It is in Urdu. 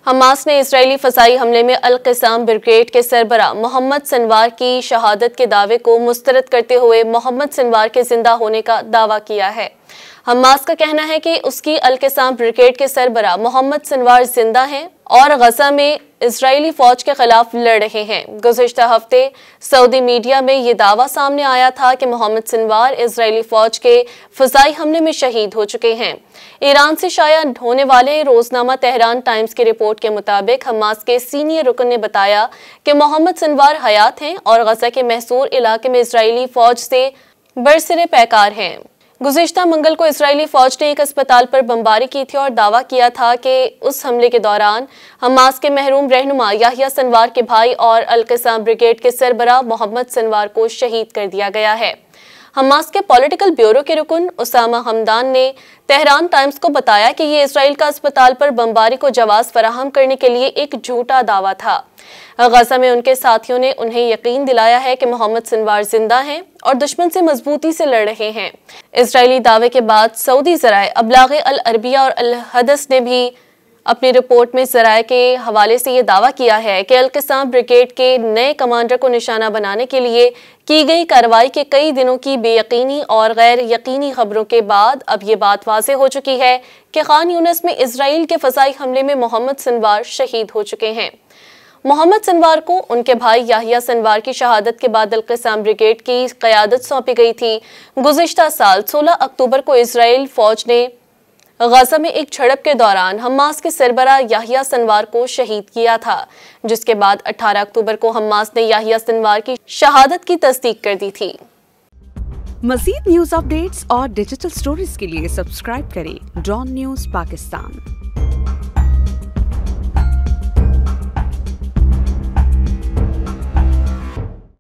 حماس نے اسرائیلی فضائی حملے میں القسام بریگیڈ کے سربراہ محمد سنوار کی شہادت کے دعوے کو مسترد کرتے ہوئے محمد سنوار کے زندہ ہونے کا دعویٰ کیا ہے۔ حماس کا کہنا ہے کہ اس کی القسام بریگیڈ کے سربراہ محمد سنوار زندہ ہیں اور غزہ میں اسرائیلی فوج کے خلاف لڑ رہے ہیں۔ گزشتہ ہفتے سعودی میڈیا میں یہ دعویٰ سامنے آیا تھا کہ محمد سنوار اسرائیلی فوج کے فضائی حملے میں شہید ہو چکے ہیں۔ ایران سے شائع ہونے والے روزنامہ تہران ٹائمز کی رپورٹ کے مطابق حماس کے سینئر رکن نے بتایا کہ محمد سنوار حیات ہیں اور غزہ کے محصور علاقے میں اسرائیلی فوج سے برسر پیکار ہیں۔ گزشتہ منگل کو اسرائیلی فوج نے ایک اسپتال پر بمباری کی تھی اور دعویٰ کیا تھا کہ اس حملے کے دوران حماس کے محروم رہنما یحییٰ سنوار کے بھائی اور القسام بریگیڈ کے سربراہ محمد سنوار کو شہید کر دیا گیا ہے۔ حماس کے پولیٹیکل بیورو کے رکن اسامہ حمدان نے تہران ٹائمز کو بتایا کہ یہ اسرائیل کا اسپتال پر بمباری کو جواز فراہم کرنے کے لیے ایک جھوٹا دعویٰ تھا۔ غزہ میں ان کے ساتھیوں نے انہیں یقین دلایا ہے کہ محمد سنوار زندہ ہیں اور دشمن سے مضبوطی سے لڑ رہے ہیں۔ اسرائیلی دعوے کے بعد سعودی ذرائع ابلاغ العربیہ اور الحدث نے بھی اپنی رپورٹ میں ذرائع کے حوالے سے یہ دعویٰ کیا ہے کہ القسام بریگیڈ کے نئے کمانڈر کو نشانہ بنانے کے لیے کی گئی کارروائی کے کئی دنوں کی بے یقینی اور غیر یقینی خبروں کے بعد اب یہ بات واضح ہو چکی ہے کہ خان یونس میں اسرائیل کے فضائی حملے میں محمد سنوار شہید ہو چکے ہیں۔ محمد سنوار کو ان کے بھائی یحییٰ سنوار کی شہادت کے بعد القسام بریگیڈ کی قیادت سونپی گئی تھی۔ گزشتہ سال 16 اکتوبر کو اسرائیل فوج نے غزہ میں ایک جھڑپ کے دوران حماس کے سربراہ یحییٰ سنوار کو شہید کیا تھا، جس کے بعد 18 اکتوبر کو حماس نے یحییٰ سنوار کی شہادت کی تصدیق کر دی تھی۔ مزید نیوز اپ ڈیٹس اور ڈیجیٹل سٹوریز کے لیے سبسکرائب کریں ڈان نیوز پاکستان۔